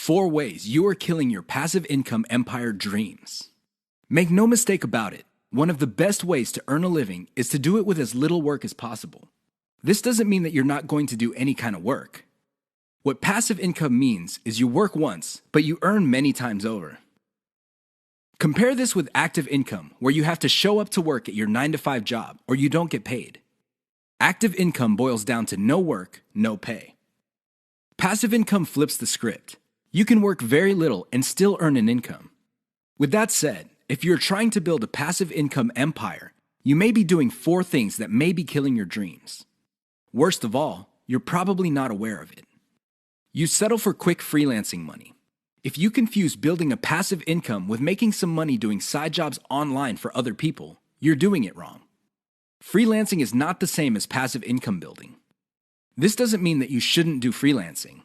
4 ways you are killing your passive income empire dreams. Make no mistake about it, one of the best ways to earn a living is to do it with as little work as possible. This doesn't mean that you're not going to do any kind of work. What passive income means is you work once, but you earn many times over. Compare this with active income, where you have to show up to work at your 9-to-5 job or you don't get paid. Active income boils down to no work, no pay. Passive income flips the script. You can work very little and still earn an income. With that said, if you're trying to build a passive income empire, you may be doing 4 things that may be killing your dreams. Worst of all, you're probably not aware of it. You settle for quick freelancing money. If you confuse building a passive income with making some money doing side jobs online for other people, you're doing it wrong. Freelancing is not the same as passive income building. This doesn't mean that you shouldn't do freelancing.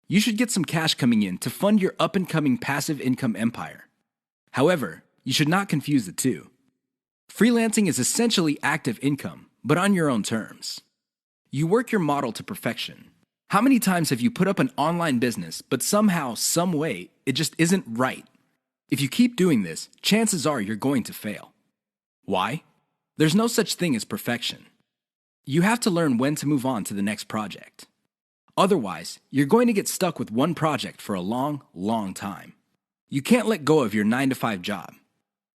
You should get some cash coming in to fund your up-and-coming passive income empire. However, you should not confuse the two. Freelancing is essentially active income, but on your own terms. You work your model to perfection. How many times have you put up an online business, but somehow, some way, it just isn't right? If you keep doing this, chances are you're going to fail. Why? There's no such thing as perfection. You have to learn when to move on to the next project. Otherwise, you're going to get stuck with one project for a long, long time. You can't let go of your 9-to-5 job.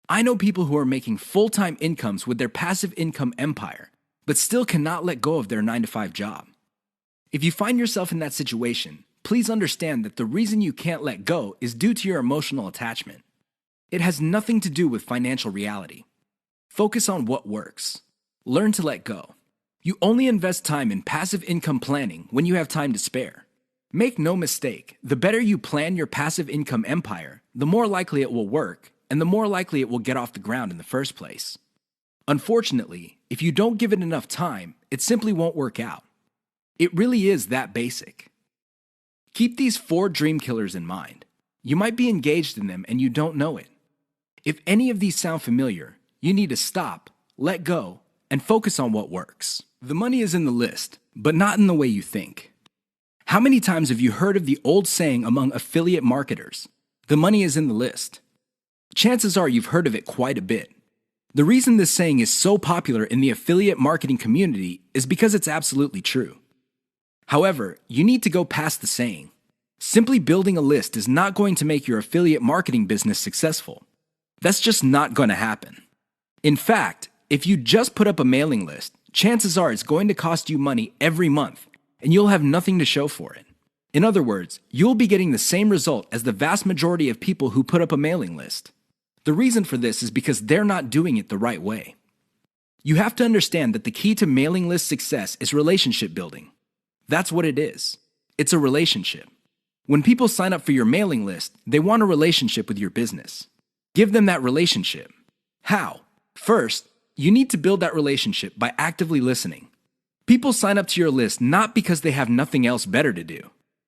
I know people who are making full-time incomes with their passive income empire, but still cannot let go of their 9-to-5 job. If you find yourself in that situation, please understand that the reason you can't let go is due to your emotional attachment. It has nothing to do with financial reality. Focus on what works. Learn to let go. You only invest time in passive income planning when you have time to spare. Make no mistake, the better you plan your passive income empire, the more likely it will work, and the more likely it will get off the ground in the first place. Unfortunately, if you don't give it enough time, it simply won't work out. It really is that basic. Keep these 4 dream killers in mind. You might be engaged in them and you don't know it. If any of these sound familiar, you need to stop, let go, and focus on what works. The money is in the list, but not in the way you think. How many times have you heard of the old saying among affiliate marketers, "The money is in the list"? Chances are you've heard of it quite a bit. The reason this saying is so popular in the affiliate marketing community is because it's absolutely true. However, you need to go past the saying. Simply building a list is not going to make your affiliate marketing business successful. That's just not going to happen. In fact, if you just put up a mailing list, chances are it's going to cost you money every month, and you'll have nothing to show for it. In other words, you'll be getting the same result as the vast majority of people who put up a mailing list. The reason for this is because they're not doing it the right way. You have to understand that the key to mailing list success is relationship building. That's what it is. It's a relationship. When people sign up for your mailing list, they want a relationship with your business. Give them that relationship. How? First, you need to build that relationship by actively listening. People sign up to your list not because they have nothing else better to do.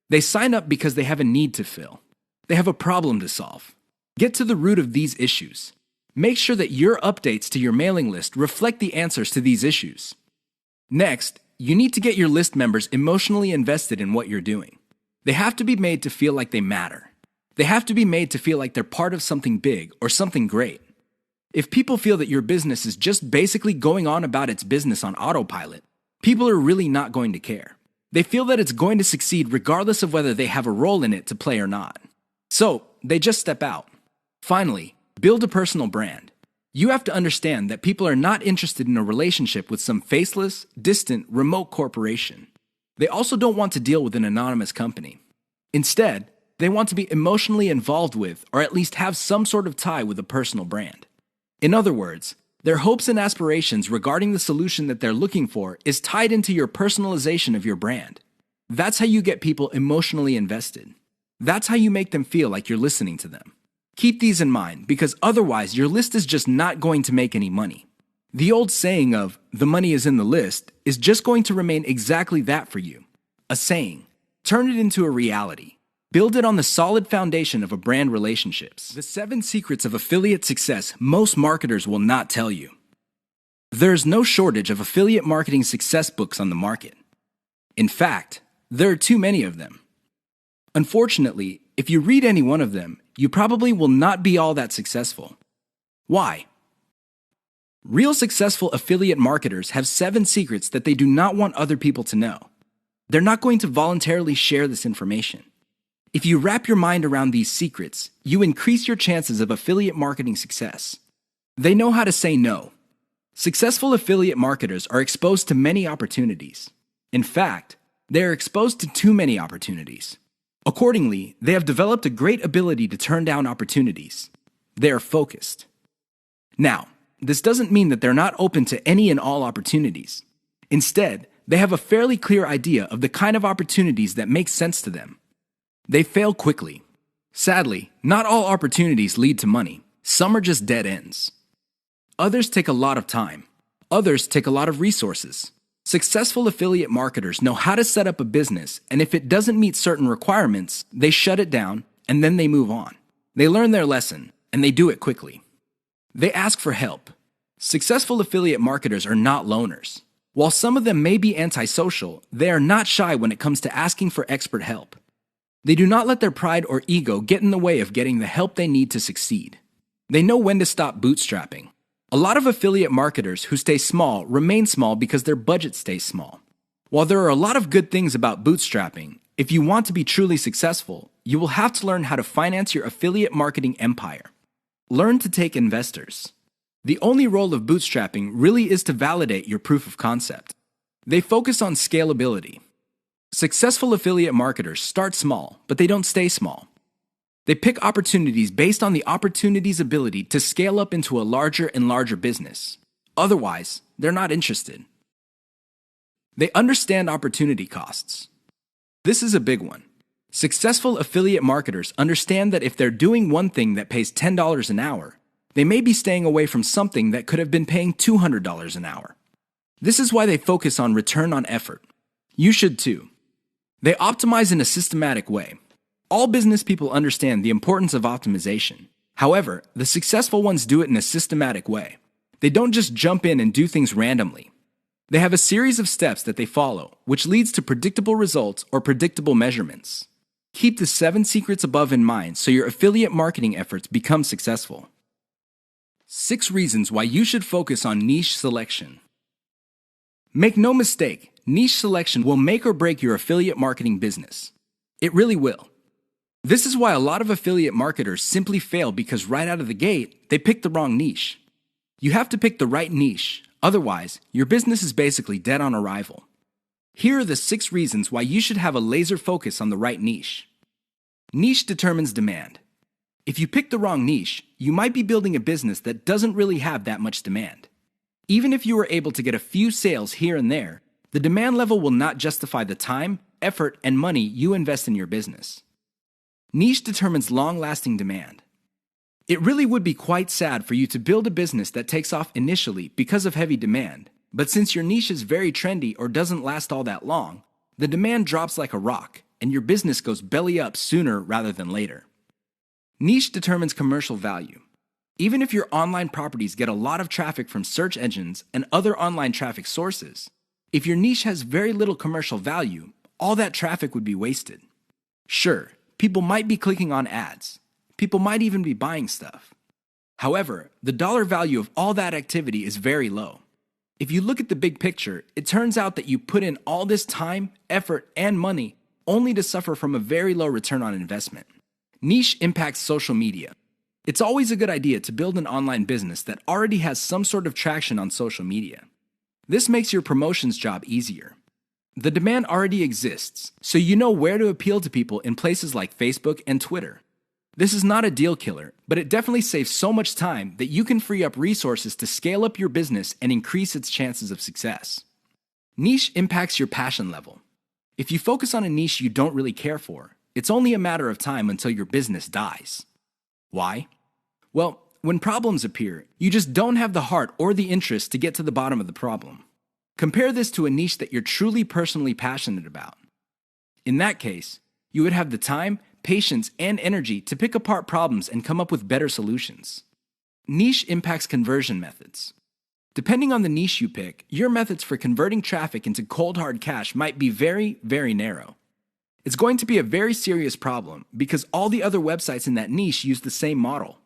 They sign up because they have a need to fill. They have a problem to solve. Get to the root of these issues. Make sure that your updates to your mailing list reflect the answers to these issues. Next, you need to get your list members emotionally invested in what you're doing. They have to be made to feel like they matter. They have to be made to feel like they're part of something big or something great. If people feel that your business is just basically going on about its business on autopilot, people are really not going to care. They feel that it's going to succeed regardless of whether they have a role in it to play or not. So, they just step out. Finally, build a personal brand. You have to understand that people are not interested in a relationship with some faceless, distant, remote corporation. They also don't want to deal with an anonymous company. Instead, they want to be emotionally involved with, or at least have some sort of tie with a personal brand. In other words, their hopes and aspirations regarding the solution that they're looking for is tied into your personalization of your brand. That's how you get people emotionally invested. That's how you make them feel like you're listening to them. Keep these in mind, because otherwise your list is just not going to make any money. The old saying of, "the money is in the list," is just going to remain exactly that for you. A saying. Turn it into a reality. Build it on the solid foundation of a brand relationships. The 7 secrets of affiliate success most marketers will not tell you. There's no shortage of affiliate marketing success books on the market. In fact, there are too many of them. Unfortunately, If you read any one of them, you probably will not be all that successful. Why? Real successful affiliate marketers have 7 secrets that they do not want other people to know. They're not going to voluntarily share this information. If you wrap your mind around these secrets, you increase your chances of affiliate marketing success. They know how to say no. Successful affiliate marketers are exposed to many opportunities. In fact, they are exposed to too many opportunities. Accordingly, they have developed a great ability to turn down opportunities. They are focused. Now, this doesn't mean that they're not open to any and all opportunities. Instead, they have a fairly clear idea of the kind of opportunities that make sense to them. They fail quickly. Sadly, not all opportunities lead to money. Some are just dead ends. Others take a lot of time. Others take a lot of resources. Successful affiliate marketers know how to set up a business, and if it doesn't meet certain requirements, they shut it down and then they move on. They learn their lesson, and they do it quickly. They ask for help. Successful affiliate marketers are not loners. While some of them may be antisocial, they are not shy when it comes to asking for expert help. They do not let their pride or ego get in the way of getting the help they need to succeed. They know when to stop bootstrapping. A lot of affiliate marketers who stay small remain small because their budget stays small. While there are a lot of good things about bootstrapping, if you want to be truly successful, you will have to learn how to finance your affiliate marketing empire. Learn to take investors. The only role of bootstrapping really is to validate your proof of concept. They focus on scalability. Successful affiliate marketers start small, but they don't stay small. They pick opportunities based on the opportunity's ability to scale up into a larger and larger business. Otherwise, they're not interested. They understand opportunity costs. This is a big one. Successful affiliate marketers understand that if they're doing one thing that pays $10 an hour, they may be staying away from something that could have been paying $200 an hour. This is why they focus on return on effort. You should too. They optimize in a systematic way. All business people understand the importance of optimization. However, the successful ones do it in a systematic way. They don't just jump in and do things randomly. They have a series of steps that they follow, which leads to predictable results or predictable measurements. Keep the 7 secrets above in mind so your affiliate marketing efforts become successful. 6 reasons why you should focus on niche selection. Make no mistake, niche selection will make or break your affiliate marketing business. It really will. This is why a lot of affiliate marketers simply fail because right out of the gate, they pick the wrong niche. You have to pick the right niche, otherwise, your business is basically dead on arrival. Here are the 6 reasons why you should have a laser focus on the right niche. Niche determines demand. If you pick the wrong niche, you might be building a business that doesn't really have that much demand. Even if you were able to get a few sales here and there, the demand level will not justify the time, effort, and money you invest in your business. Niche determines long-lasting demand. It really would be quite sad for you to build a business that takes off initially because of heavy demand, but since your niche is very trendy or doesn't last all that long, the demand drops like a rock, and your business goes belly up sooner rather than later. Niche determines commercial value. Even if your online properties get a lot of traffic from search engines and other online traffic sources, if your niche has very little commercial value, all that traffic would be wasted. Sure, people might be clicking on ads. People might even be buying stuff. However, the dollar value of all that activity is very low. If you look at the big picture, it turns out that you put in all this time, effort, and money only to suffer from a very low return on investment. Niche impacts social media. It's always a good idea to build an online business that already has some sort of traction on social media. This makes your promotions job easier. The demand already exists, so you know where to appeal to people in places like Facebook and Twitter. This is not a deal killer, but it definitely saves so much time that you can free up resources to scale up your business and increase its chances of success. Niche impacts your passion level. If you focus on a niche you don't really care for, it's only a matter of time until your business dies. Why? Well, when problems appear, you just don't have the heart or the interest to get to the bottom of the problem. Compare this to a niche that you're truly personally passionate about. In that case, you would have the time, patience, and energy to pick apart problems and come up with better solutions. Niche impacts conversion methods. Depending on the niche you pick, your methods for converting traffic into cold hard cash might be very, very narrow. It's going to be a very serious problem because all the other websites in that niche use the same model.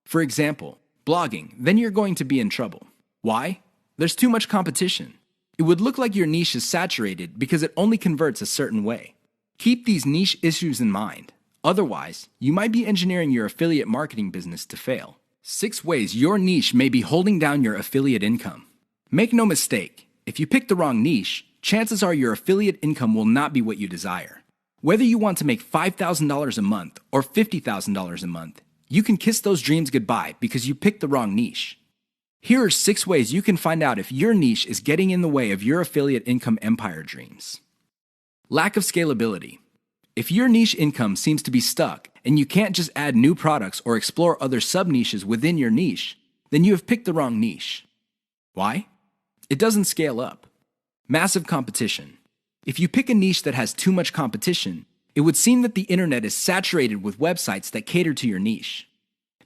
For example, blogging, then you're going to be in trouble. Why? There's too much competition. It would look like your niche is saturated because it only converts a certain way. Keep these niche issues in mind. Otherwise, you might be engineering your affiliate marketing business to fail. 6 ways your niche may be holding down your affiliate income. Make no mistake, if you pick the wrong niche, chances are your affiliate income will not be what you desire. Whether you want to make $5,000 a month or $50,000 a month, you can kiss those dreams goodbye because you picked the wrong niche. Here are 6 ways you can find out if your niche is getting in the way of your affiliate income empire dreams. Lack of scalability. If your niche income seems to be stuck and you can't just add new products or explore other sub-niches within your niche, then you have picked the wrong niche. Why? It doesn't scale up. Massive competition. If you pick a niche that has too much competition, it would seem that the internet is saturated with websites that cater to your niche.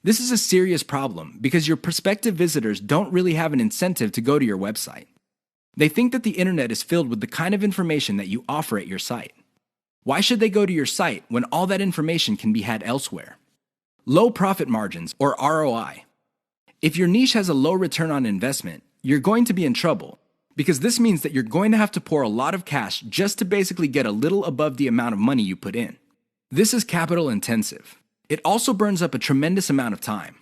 This is a serious problem because your prospective visitors don't really have an incentive to go to your website. They think that the internet is filled with the kind of information that you offer at your site. Why should they go to your site when all that information can be had elsewhere? Low profit margins, or ROI. If your niche has a low return on investment, you're going to be in trouble because this means that you're going to have to pour a lot of cash just to basically get a little above the amount of money you put in. This is capital intensive. It also burns up a tremendous amount of time.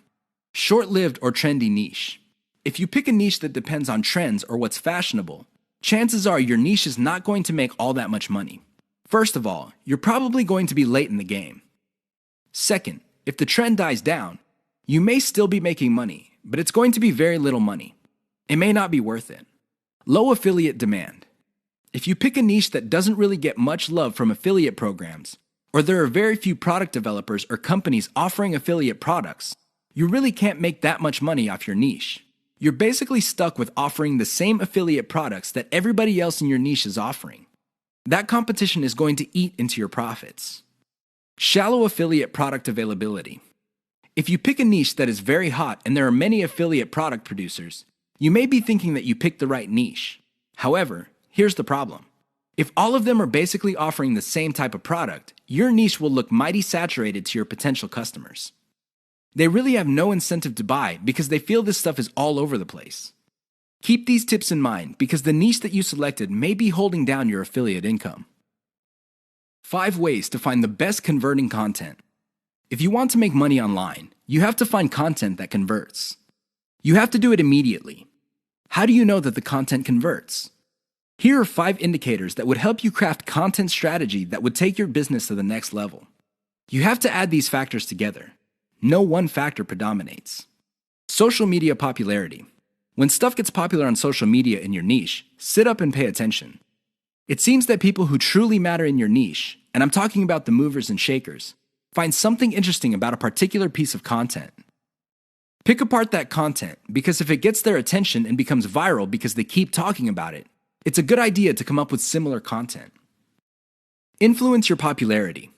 Short-lived or trendy niche. If you pick a niche that depends on trends or what's fashionable, chances are your niche is not going to make all that much money. First of all, you're probably going to be late in the game. Second, if the trend dies down, you may still be making money, but it's going to be very little money. It may not be worth it. Low affiliate demand. If you pick a niche that doesn't really get much love from affiliate programs, or there are very few product developers or companies offering affiliate products, you really can't make that much money off your niche. You're basically stuck with offering the same affiliate products that everybody else in your niche is offering. That competition is going to eat into your profits. Shallow affiliate product availability. If you pick a niche that is very hot and there are many affiliate product producers, you may be thinking that you picked the right niche. However, here's the problem. If all of them are basically offering the same type of product, your niche will look mighty saturated to your potential customers. They really have no incentive to buy because they feel this stuff is all over the place. Keep these tips in mind because the niche that you selected may be holding down your affiliate income. 5 ways to find the best converting content. If you want to make money online, you have to find content that converts. You have to do it immediately. How do you know that the content converts? Here are 5 indicators that would help you craft content strategy that would take your business to the next level. You have to add these factors together. No one factor predominates. Social media popularity. When stuff gets popular on social media in your niche, sit up and pay attention. It seems that people who truly matter in your niche, and I'm talking about the movers and shakers, find something interesting about a particular piece of content. Pick apart that content because if it gets their attention and becomes viral because they keep talking about it, it's a good idea to come up with similar content. Influence your popularity.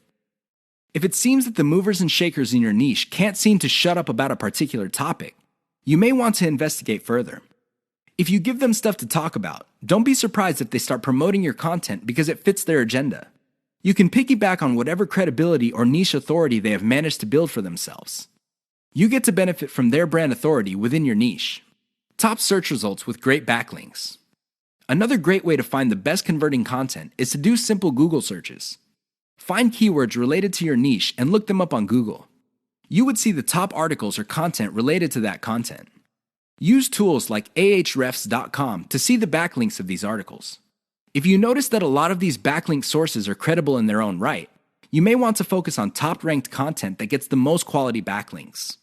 If it seems that the movers and shakers in your niche can't seem to shut up about a particular topic, you may want to investigate further. If you give them stuff to talk about, don't be surprised if they start promoting your content because it fits their agenda. You can piggyback on whatever credibility or niche authority they have managed to build for themselves. You get to benefit from their brand authority within your niche. Top search results with great backlinks. Another great way to find the best converting content is to do simple Google searches. Find keywords related to your niche and look them up on Google. You would see the top articles or content related to that content. Use tools like ahrefs.com to see the backlinks of these articles. If you notice that a lot of these backlink sources are credible in their own right, you may want to focus on top-ranked content that gets the most quality backlinks.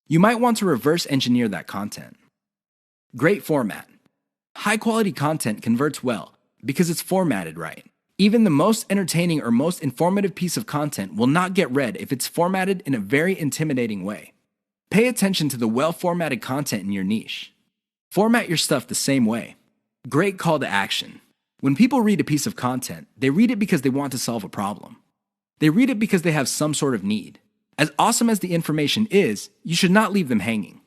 You might want to reverse engineer that content. Great format. High-quality content converts well because it's formatted right. Even the most entertaining or most informative piece of content will not get read if it's formatted in a very intimidating way. Pay attention to the well-formatted content in your niche. Format your stuff the same way. Great call to action. When people read a piece of content, they read it because they want to solve a problem. They read it because they have some sort of need. As awesome as the information is, you should not leave them hanging.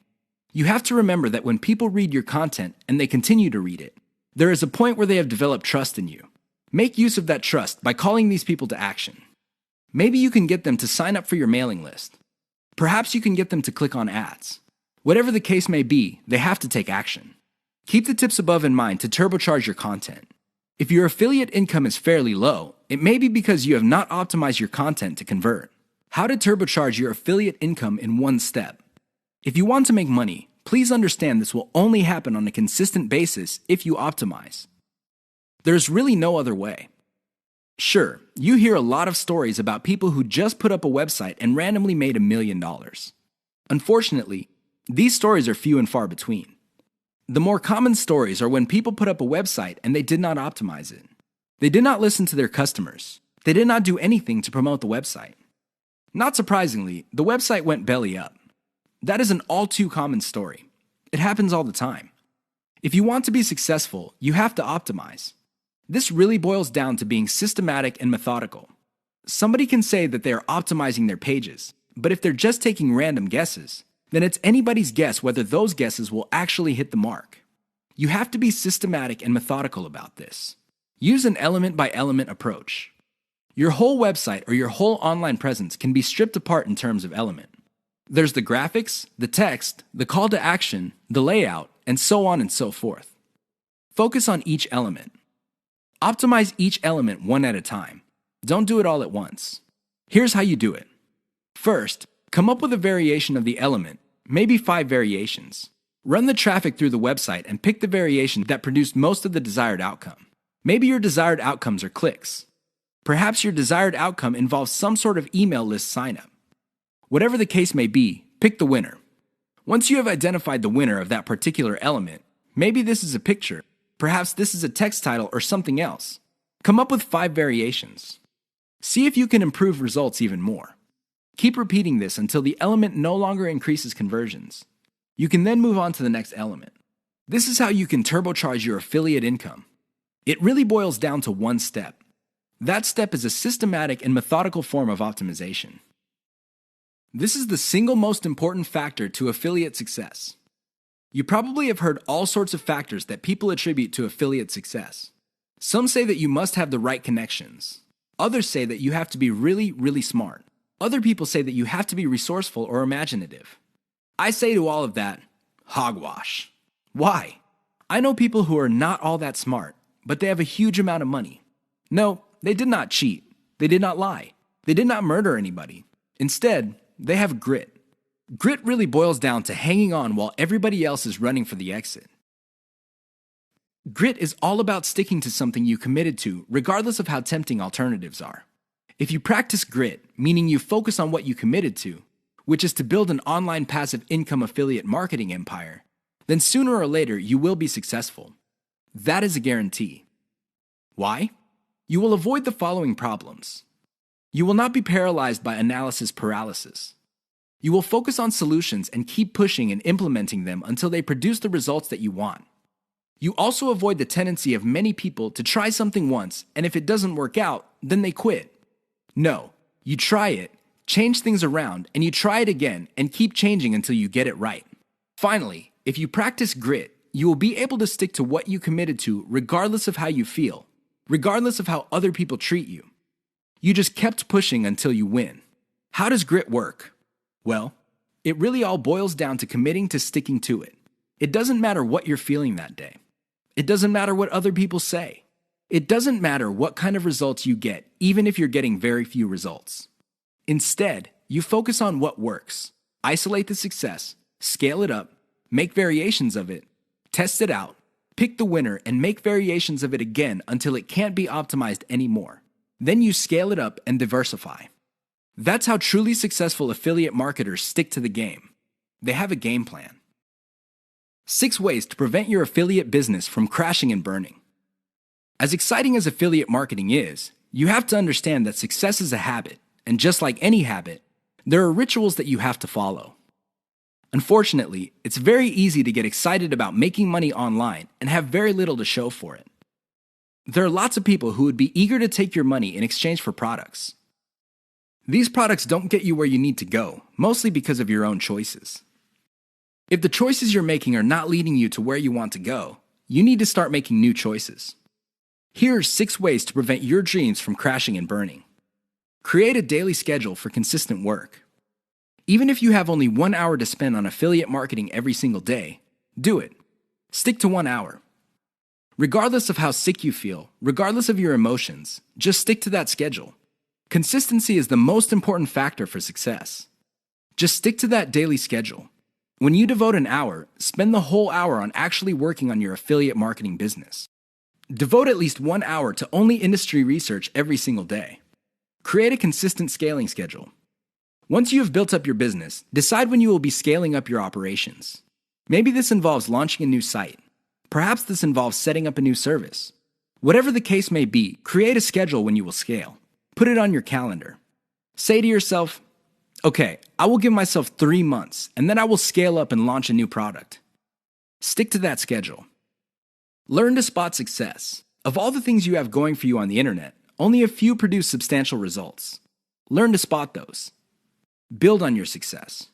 You have to remember that when people read your content and they continue to read it, there is a point where they have developed trust in you. Make use of that trust by calling these people to action. Maybe you can get them to sign up for your mailing list. Perhaps you can get them to click on ads. Whatever the case may be, they have to take action. Keep the tips above in mind to turbocharge your content. If your affiliate income is fairly low, it may be because you have not optimized your content to convert. How to turbocharge your affiliate income in one step. If you want to make money, please understand this will only happen on a consistent basis if you optimize. There's really no other way. Sure, you hear a lot of stories about people who just put up a website and randomly made $1 million. Unfortunately, these stories are few and far between. The more common stories are when people put up a website and they did not optimize it. They did not listen to their customers. They did not do anything to promote the website. Not surprisingly, the website went belly up. That is an all too common story. It happens all the time. If you want to be successful, you have to optimize. This really boils down to being systematic and methodical. Somebody can say that they are optimizing their pages, but if they're just taking random guesses, then it's anybody's guess whether those guesses will actually hit the mark. You have to be systematic and methodical about this. Use an element-by-element approach. Your whole website or your whole online presence can be stripped apart in terms of element. There's the graphics, the text, the call to action, the layout, and so on and so forth. Focus on each element. Optimize each element one at a time. Don't do it all at once. Here's how you do it. First, come up with a variation of the element, maybe 5 variations. Run the traffic through the website and pick the variation that produced most of the desired outcome. Maybe your desired outcomes are clicks. Perhaps your desired outcome involves some sort of email list signup. Whatever the case may be, pick the winner. Once you have identified the winner of that particular element, maybe this is a picture, perhaps this is a text title or something else. Come up with 5 variations. See if you can improve results even more. Keep repeating this until the element no longer increases conversions. You can then move on to the next element. This is how you can turbocharge your affiliate income. It really boils down to one step. That step is a systematic and methodical form of optimization. This is the single most important factor to affiliate success. You probably have heard all sorts of factors that people attribute to affiliate success. Some say that you must have the right connections. Others say that you have to be really, really smart. Other people say that you have to be resourceful or imaginative. I say to all of that, hogwash. Why? I know people who are not all that smart, but they have a huge amount of money. No, they did not cheat. They did not lie. They did not murder anybody. Instead, they have grit. Grit really boils down to hanging on while everybody else is running for the exit. Grit is all about sticking to something you committed to, regardless of how tempting alternatives are. If you practice grit, meaning you focus on what you committed to, which is to build an online passive income affiliate marketing empire, then sooner or later you will be successful. That is a guarantee. Why? You will avoid the following problems. You will not be paralyzed by analysis paralysis. You will focus on solutions and keep pushing and implementing them until they produce the results that you want. You also avoid the tendency of many people to try something once, and if it doesn't work out, then they quit. No, you try it, change things around, and you try it again and keep changing until you get it right. Finally, if you practice grit, you will be able to stick to what you committed to regardless of how you feel, regardless of how other people treat you. You just kept pushing until you win. How does grit work? Well, it really all boils down to committing to sticking to it. It doesn't matter what you're feeling that day. It doesn't matter what other people say. It doesn't matter what kind of results you get, even if you're getting very few results. Instead, you focus on what works. Isolate the success, scale it up, make variations of it, test it out, pick the winner, and make variations of it again until it can't be optimized anymore. Then you scale it up and diversify. That's how truly successful affiliate marketers stick to the game. They have a game plan. 6 ways to prevent your affiliate business from crashing and burning. As exciting as affiliate marketing is, you have to understand that success is a habit, and just like any habit, there are rituals that you have to follow. Unfortunately, it's very easy to get excited about making money online and have very little to show for it. There are lots of people who would be eager to take your money in exchange for products. These products don't get you where you need to go, mostly because of your own choices. If the choices you're making are not leading you to where you want to go, you need to start making new choices. Here are 6 ways to prevent your dreams from crashing and burning. Create a daily schedule for consistent work. Even if you have only 1 hour to spend on affiliate marketing every single day, do it. Stick to 1 hour. Regardless of how sick you feel, regardless of your emotions, just stick to that schedule. Consistency is the most important factor for success. Just stick to that daily schedule. When you devote an hour, spend the whole hour on actually working on your affiliate marketing business. Devote at least 1 hour to only industry research every single day. Create a consistent scaling schedule. Once you have built up your business, decide when you will be scaling up your operations. Maybe this involves launching a new site. Perhaps this involves setting up a new service. Whatever the case may be, create a schedule when you will scale. Put it on your calendar. Say to yourself, okay, I will give myself 3 months, and then I will scale up and launch a new product. Stick to that schedule. Learn to spot success. Of all the things you have going for you on the internet, only a few produce substantial results. Learn to spot those. Build on your success.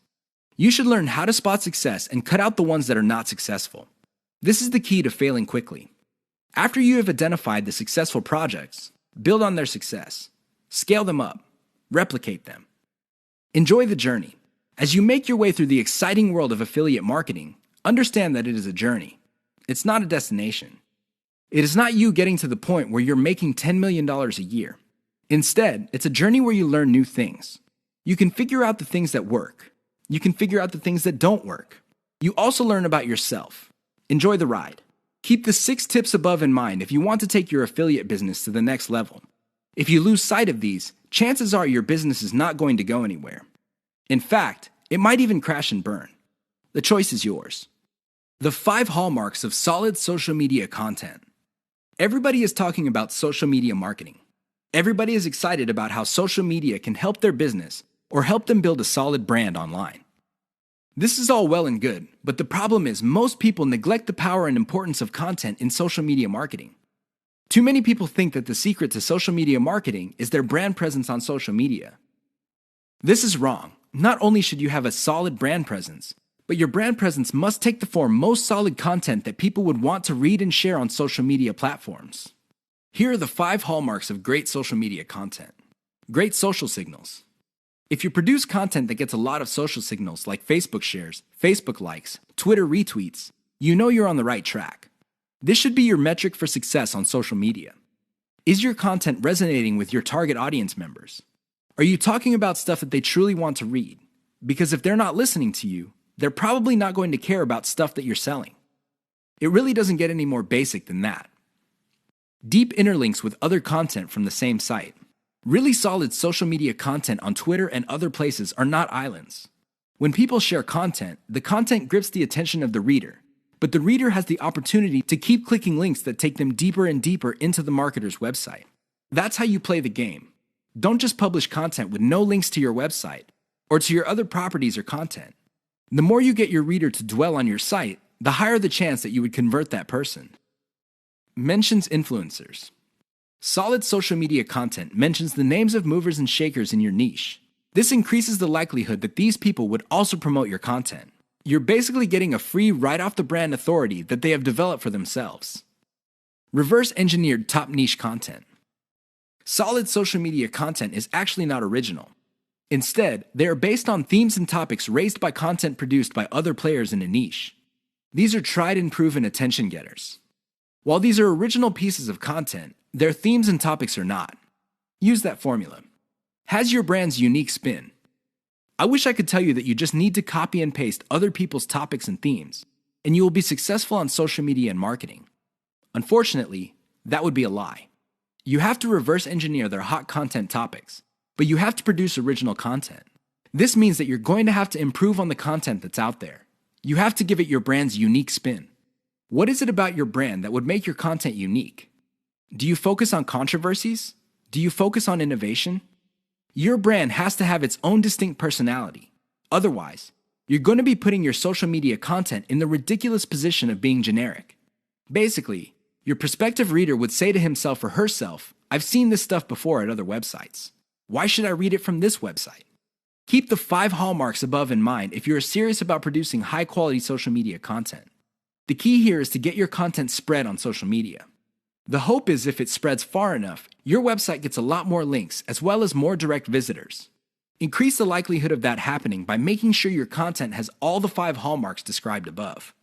You should learn how to spot success and cut out the ones that are not successful. This is the key to failing quickly. After you have identified the successful projects, build on their success. Scale them up. Replicate them. Enjoy the journey. As you make your way through the exciting world of affiliate marketing, understand that it is a journey. It's not a destination. It is not you getting to the point where you're making $10 million a year. Instead, it's a journey where you learn new things. You can figure out the things that work. You can figure out the things that don't work. You also learn about yourself. Enjoy the ride. Keep the 6 tips above in mind if you want to take your affiliate business to the next level. If you lose sight of these, chances are your business is not going to go anywhere. In fact, it might even crash and burn. The choice is yours. The 5 hallmarks of solid social media content. Everybody is talking about social media marketing. Everybody is excited about how social media can help their business or help them build a solid brand online. This is all well and good, but the problem is most people neglect the power and importance of content in social media marketing. Too many people think that the secret to social media marketing is their brand presence on social media. This is wrong. Not only should you have a solid brand presence, but your brand presence must take the form most solid content that people would want to read and share on social media platforms. Here are the 5 hallmarks of great social media content. Great social signals. If you produce content that gets a lot of social signals like Facebook shares, Facebook likes, Twitter retweets, you know you're on the right track. This should be your metric for success on social media. Is your content resonating with your target audience members? Are you talking about stuff that they truly want to read? Because if they're not listening to you, they're probably not going to care about stuff that you're selling. It really doesn't get any more basic than that. Deep interlinks with other content from the same site. Really solid social media content on Twitter and other places are not islands. When people share content, the content grips the attention of the reader, but the reader has the opportunity to keep clicking links that take them deeper and deeper into the marketer's website. That's how you play the game. Don't just publish content with no links to your website or to your other properties or content. The more you get your reader to dwell on your site, the higher the chance that you would convert that person. Mentions influencers. Solid social media content mentions the names of movers and shakers in your niche. This increases the likelihood that these people would also promote your content. You're basically getting a free right-off-the-brand authority that they have developed for themselves. Reverse-engineered top niche content. Solid social media content is actually not original. Instead, they are based on themes and topics raised by content produced by other players in a niche. These are tried and proven attention getters. While these are original pieces of content, their themes and topics are not. Use that formula. Has your brand's unique spin. I wish I could tell you that you just need to copy and paste other people's topics and themes, and you will be successful on social media and marketing. Unfortunately, that would be a lie. You have to reverse engineer their hot content topics, but you have to produce original content. This means that you're going to have to improve on the content that's out there. You have to give it your brand's unique spin. What is it about your brand that would make your content unique? Do you focus on controversies? Do you focus on innovation? Your brand has to have its own distinct personality. Otherwise, you're going to be putting your social media content in the ridiculous position of being generic. Basically, your prospective reader would say to himself or herself, I've seen this stuff before at other websites. Why should I read it from this website? Keep the 5 hallmarks above in mind if you're serious about producing high-quality social media content. The key here is to get your content spread on social media. The hope is if it spreads far enough, your website gets a lot more links as well as more direct visitors. Increase the likelihood of that happening by making sure your content has all the 5 hallmarks described above.